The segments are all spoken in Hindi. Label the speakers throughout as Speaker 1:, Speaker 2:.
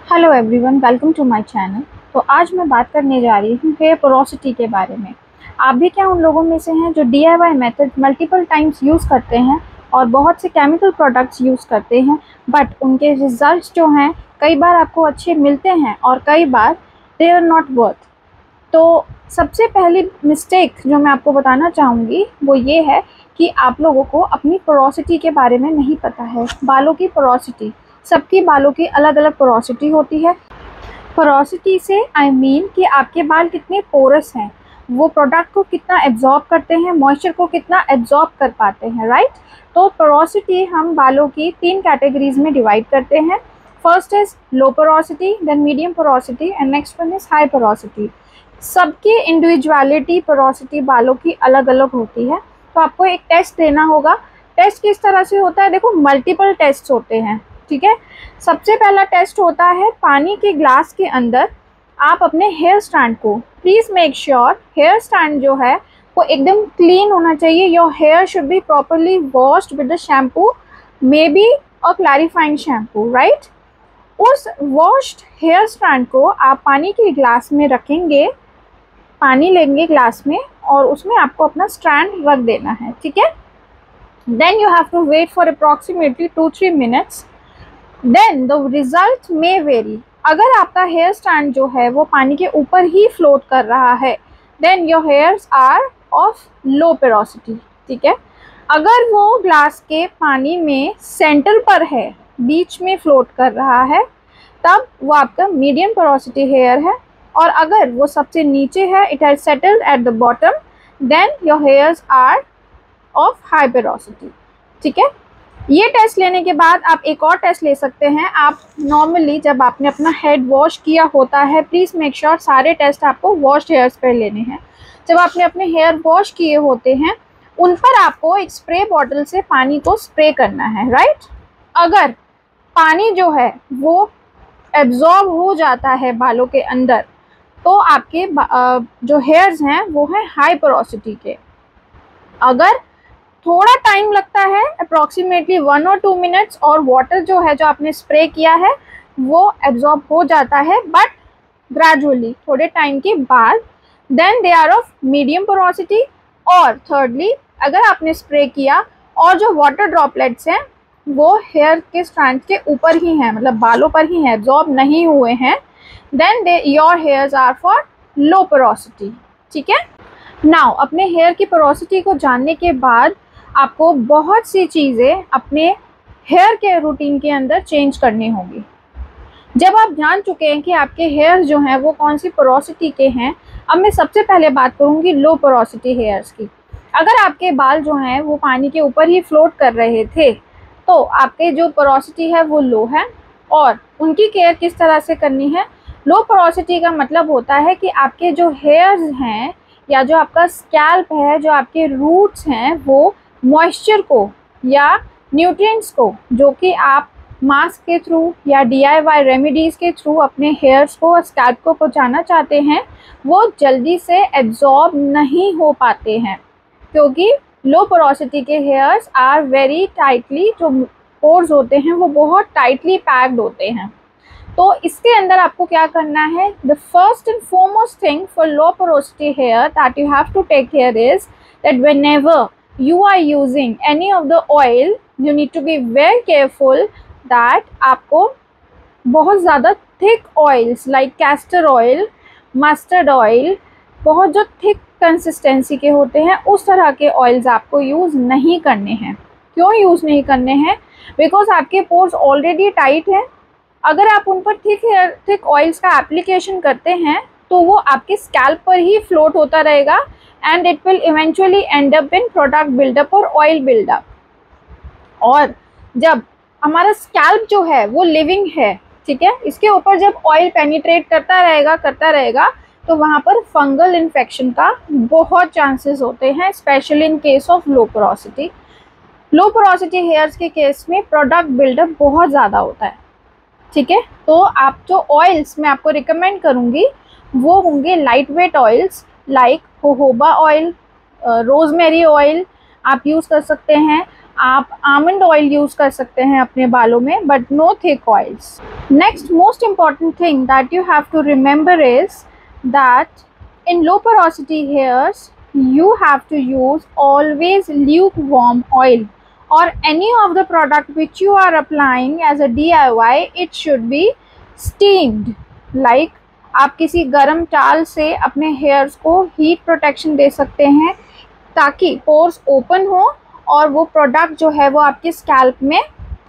Speaker 1: Hello everyone, welcome to my channel. तो आज मैं बात करने जा रही हूँ हेयर पोरोसिटी के बारे में। आप भी क्या उन लोगों में से हैं जो DIY method multiple times use करते हैं और बहुत से केमिकल प्रोडक्ट्स यूज़ करते हैं, बट उनके रिजल्ट्स जो हैं कई बार आपको अच्छे मिलते हैं और कई बार दे आर नॉट वर्थ। तो सबसे पहली मिस्टेक जो मैं आपको बताना चाहूँगी वो ये है कि आप लोगों को अपनी पोरोसिटी के बारे में नहीं पता है। बालों की पोरोसिटी, सबकी बालों की अलग अलग पोरोसिटी होती है। पोरोसिटी से आई मीन कि आपके बाल कितने पोरस हैं, वो प्रोडक्ट को कितना एब्जॉर्ब करते हैं, मॉइस्चर को कितना एब्जॉर्ब कर पाते हैं, राइट। तो पोरोसिटी हम बालों की 3 कैटेगरीज में डिवाइड करते हैं। First is low porosity, then medium porosity and next one is high porosity. सबकी इंडिविजुअलिटी पोरोसिटी बालों की अलग अलग होती है। तो आपको एक टेस्ट देना होगा। टेस्ट किस तरह से होता है, देखो मल्टीपल टेस्ट होते हैं, ठीक है। सबसे पहला टेस्ट होता है पानी के ग्लास के अंदर आप अपने हेयर स्टैंड को, please make sure hair stand जो है वो एकदम क्लीन होना चाहिए। Your hair should be properly washed with the shampoo, maybe a clarifying shampoo, right. उस वॉश्ड हेयर स्टैंड को आप पानी के ग्लास में रखेंगे, पानी लेंगे ग्लास में और उसमें आपको अपना स्ट्रैंड रख देना है, ठीक है। Then you have to wait for approximately 2-3 minutes. Then the result may vary. अगर आपका हेयर स्टैंड जो है वो पानी के ऊपर ही फ्लोट कर रहा है, then your hairs are of low porosity, ठीक है। अगर वो ग्लास के पानी में सेंटर पर है, बीच में फ्लोट कर रहा है, तब वो आपका मीडियम पोरोसिटी हेयर है। और अगर वो सबसे नीचे है, it has settled at the bottom, then your hairs are of high porosity, ठीक है। ये टेस्ट लेने के बाद आप एक और टेस्ट ले सकते हैं। आप नॉर्मली जब आपने अपना हेड वॉश किया होता है, प्लीज़ मेक श्योर सारे टेस्ट आपको वॉश्ड हेयर्स पर लेने हैं। जब आपने अपने हेयर वॉश किए होते हैं, उन पर आपको एक स्प्रे बॉटल से पानी को स्प्रे करना है, राइट। अगर पानी जो है वो एब्जॉर्ब हो जाता है बालों के अंदर, तो आपके जो हेयर्स हैं वो हैं हाई पोरोसिटी के। अगर थोड़ा टाइम लगता है, अप्रॉक्सीमेटली 1 और 2 मिनट्स, और वाटर जो है जो आपने स्प्रे किया है वो एब्जॉर्ब हो जाता है, बट ग्रेजुअली थोड़े टाइम के बाद, then they are of medium porosity. और थर्डली, अगर आपने स्प्रे किया और जो वाटर ड्रॉपलेट्स हैं वो हेयर के स्ट्रैंड के ऊपर ही हैं, मतलब बालों पर ही हैं, एब्जॉर्ब नहीं हुए हैं, then your hairs are for low porosity, ठीक है। नाउ अपने हेयर की पोरोसिटी को जानने के बाद आपको बहुत सी चीज़ें अपने हेयर केयर रूटीन के अंदर चेंज करनी होगी। जब आप जान चुके हैं कि आपके हेयर्स जो हैं वो कौन सी पोरोसिटी के हैं, अब मैं सबसे पहले बात करूंगी लो पोरोसिटी हेयर्स की। अगर आपके बाल जो हैं वो पानी के ऊपर ही फ्लोट कर रहे थे, तो आपके जो पोरोसिटी है वो लो है। और उनकी केयर किस तरह से करनी है? लो पोरोसिटी का मतलब होता है कि आपके जो हेयर्स हैं या जो आपका स्कैल्प है, जो आपके रूट्स हैं, वो मॉइस्चर को या न्यूट्रिएंट्स को, जो कि आप मास्क के थ्रू या DIY रेमेडीज़ के थ्रू अपने हेयर्स को और स्कैल्प को पहुंचाना चाहते हैं, वो जल्दी से एब्जॉर्ब नहीं हो पाते हैं, क्योंकि लो पोरोसिटी के हेयर्स आर वेरी टाइटली, जो पोर्स होते हैं वो बहुत टाइटली पैक्ड होते हैं। तो इसके अंदर आपको क्या करना है? The first and foremost thing for low porosity hair that you have to take care is that whenever you are using any of the oil, you need to be very careful that आपको बहुत ज़्यादा thick oils like castor oil, mustard oil, बहुत जो thick कंसिस्टेंसी के होते हैं उस तरह के ऑयल्स आपको यूज़ नहीं करने हैं। क्यों यूज़ नहीं करने हैं? बिकॉज आपके पोर्स ऑलरेडी टाइट हैं। अगर आप उन पर थिक ऑयल्स का एप्लीकेशन करते हैं तो वो आपके स्कैल्प पर ही फ्लोट होता रहेगा and it will eventually end up in product buildup और oil buildup। और जब हमारा स्कैल्प जो है वो लिविंग है, ठीक है, इसके ऊपर जब ऑयल पेनिट्रेट करता रहेगा तो वहाँ पर फंगल इन्फेक्शन का बहुत चांसेस होते हैं, specially in case of low porosity. Low porosity hairs के केस में प्रोडक्ट बिल्डअप बहुत ज़्यादा होता है, ठीक है। तो आप जो ऑयल्स मैं आपको रिकमेंड करूँगी वो होंगे light weight oils like jojoba oil, rosemary oil आप यूज़ कर सकते हैं। आप आमंड ऑयल यूज़ कर सकते हैं अपने बालों में, but no thick oils. Next most important thing that you have to remember is that in low porosity hairs you have to use always lukewarm oil, or any of the product which you are applying as a DIY, it should be steamed. Like आप किसी गर्म टाल से अपने हेयर्स को हीट प्रोटेक्शन दे सकते हैं ताकि पोर्स ओपन हो और वो प्रोडक्ट जो है वो आपके स्कैल्प में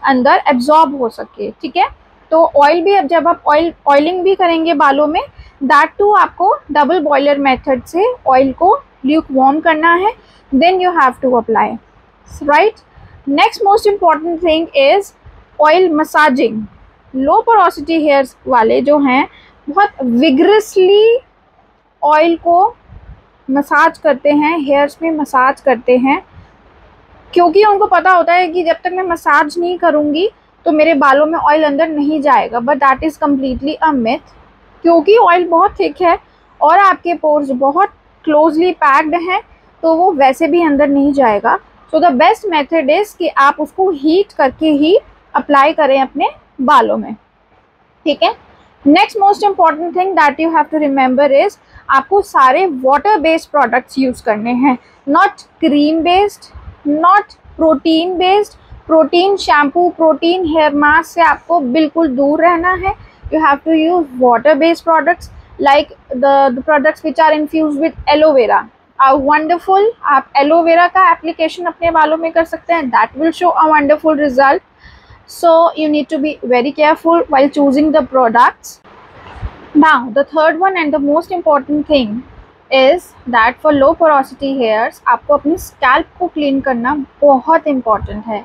Speaker 1: अंदर एब्जॉर्ब हो सके। ठीक है, तो ऑयल भी, अब जब आप ऑयलिंग भी करेंगे बालों में, दैट टू आपको डबल बॉयलर मेथड से ऑयल को ल्यूक वार्म करना है, then you have to apply, right. Next most important thing is oil massaging. Low porosity hairs वाले जो हैं बहुत विग्रसली ऑयल को मसाज करते हैं, हेयर्स में मसाज करते हैं, क्योंकि उनको पता होता है कि जब तक मैं मसाज नहीं करूँगी तो मेरे बालों में ऑयल अंदर नहीं जाएगा। But that is completely a myth, क्योंकि ऑयल बहुत थिक है और आपके पोर्स बहुत क्लोजली पैक्ड हैं, तो वो वैसे भी अंदर नहीं जाएगा। So the best method is कि आप उसको हीट करके ही अप्लाई करें अपने बालों में। ठीक है, next most important thing that you have to remember is आपको सारे वाटर बेस्ड प्रोडक्ट्स यूज़ करने हैं, not cream based, not protein based. Protein shampoo, protein hair mask से आपको बिल्कुल दूर रहना है। You have to use water based products like the products which are infused with aloe vera are wonderful. आप एलोवेरा का एप्लीकेशन अपने बालों में कर सकते हैं, that will show a wonderful result. So you need to be very careful while choosing the products. Now the third one and the most important thing is that for low porosity hairs आपको अपनी स्कैल्प को क्लीन करना बहुत इम्पॉर्टेंट है।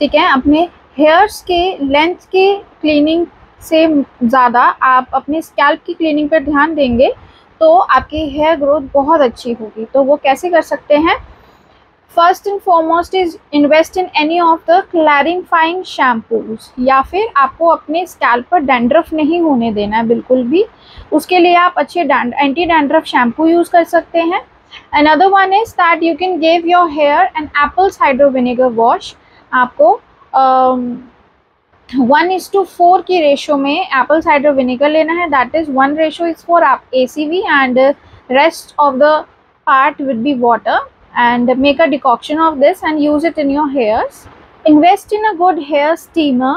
Speaker 1: ठीक है, अपने हेयर्स के लेंथ के क्लीनिंग से ज़्यादा आप अपने स्कैल्प की क्लीनिंग पर ध्यान देंगे तो आपकी हेयर ग्रोथ बहुत अच्छी होगी। तो वो कैसे कर सकते हैं? First and foremost is invest in any of the clarifying shampoos, या फिर आपको अपने स्कैल्प पर डैंड्रफ नहीं होने देना है बिल्कुल भी, उसके लिए आप अच्छे एंटी डैंड्रफ शैम्पू यूज़ कर सकते हैं। Another one is that you can give your hair an apple cider vinegar wash. आपको 1:4 की रेशो में एप्पल साइडर विनेगर लेना है, that is 1 ratio is for आप ACV and rest of the part would be water, and make a decoction of this and use it in your hairs. Invest in a good hair steamer.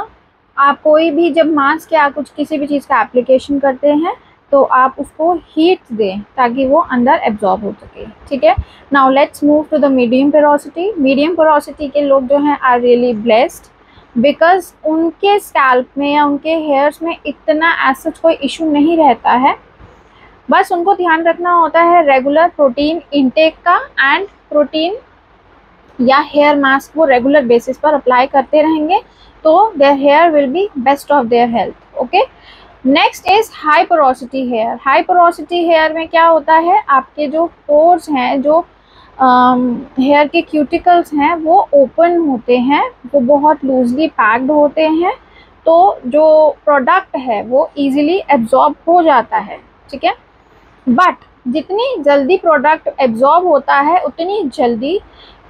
Speaker 1: आप कोई भी जब मास्क या कुछ किसी भी चीज़ का एप्लीकेशन करते हैं तो आप उसको हीट दें ताकि वो अंदर एब्जॉर्ब हो सके। ठीक है, now let's move to the medium porosity. Medium porosity के लोग जो हैं आर रियली ब्लेस्ड, बिकॉज उनके स्कैल्प में या उनके हेयर्स में इतना ऐसा कोई इशू नहीं रहता है। बस उनको ध्यान रखना होता है रेगुलर प्रोटीन इनटेक का, एंड प्रोटीन या हेयर मास्क वो रेगुलर बेसिस पर अप्लाई करते रहेंगे तो their hair will be best of their health. Okay, next is high porosity hair. High porosity hair में क्या होता है, आपके जो पोर्स हैं, जो हेयर के क्यूटिकल्स हैं वो ओपन होते हैं, वो बहुत लूजली पैक्ड होते हैं, तो जो प्रोडक्ट है वो ईजिली एब्जॉर्ब हो जाता है। ठीक है, बट जितनी जल्दी प्रोडक्ट एब्जॉर्ब होता है उतनी जल्दी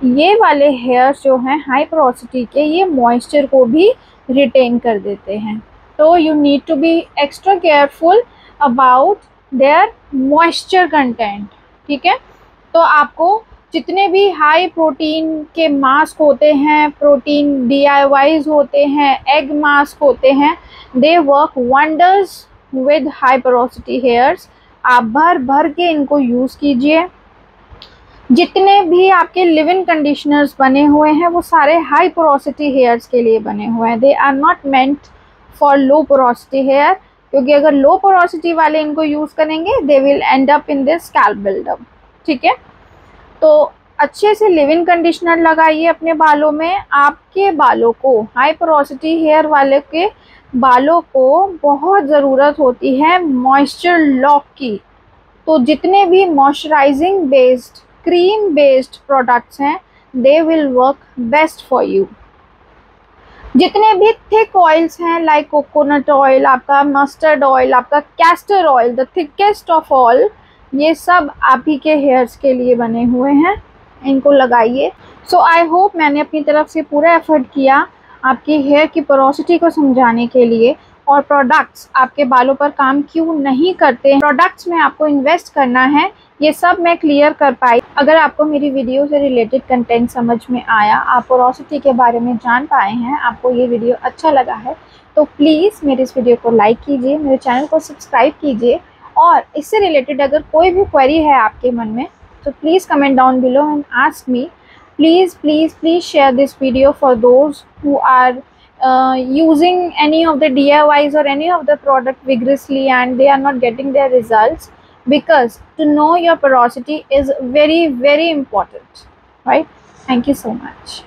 Speaker 1: ये वाले हेयर्स जो हैं हाई पोरोसिटी के, ये मॉइस्चर को भी रिटेन कर देते हैं। तो you need to be extra careful about their moisture content. ठीक है, तो आपको जितने भी हाई प्रोटीन के मास्क होते हैं, प्रोटीन DIYs होते हैं, एग मास्क होते हैं, they work wonders with high porosity hairs. आप भर भर के इनको यूज़ कीजिए। जितने भी आपके लिव इन कंडीशनर्स बने हुए हैं वो सारे हाई पोरोसिटी हेयर्स के लिए बने हुए हैं, they are not meant for low porosity hair, क्योंकि अगर लो पोरोसिटी वाले इनको यूज़ करेंगे they will end up in this scalp buildup. ठीक है, तो अच्छे से लिव इन कंडीशनर लगाइए अपने बालों में। आपके बालों को, हाई पोरोसिटी हेयर वाले के बालों को बहुत ज़रूरत होती है मॉइस्चर लॉक की। तो जितने भी moisturising based, cream based products हैं they will work best for you. जितने भी थिक ऑयल्स हैं लाइक कोकोनट ऑयल, आपका मस्टर्ड ऑयल, आपका castor oil, the thickest of all, ये सब आप ही के हेयर्स के लिए बने हुए हैं। इनको लगाइए। सो आई होप मैंने अपनी तरफ से पूरा एफर्ट किया आपकी हेयर की पोरोसिटी को समझाने के लिए, और प्रोडक्ट्स आपके बालों पर काम क्यों नहीं करते, प्रोडक्ट्स में आपको इन्वेस्ट करना है, ये सब मैं क्लियर कर पाई। अगर आपको मेरी वीडियो से रिलेटेड कंटेंट समझ में आया, आप पोरोसिटी के बारे में जान पाए हैं, आपको ये वीडियो अच्छा लगा है, तो प्लीज़ मेरे इस वीडियो को लाइक कीजिए, मेरे चैनल को सब्सक्राइब कीजिए, और इससे रिलेटेड अगर कोई भी क्वेरी है आपके मन में तो please comment down below and ask me. Please share this video for those who are using any of the DIYs or any of the product vigorously and they are not getting their results, because to know your porosity is very important, right? Thank you so much.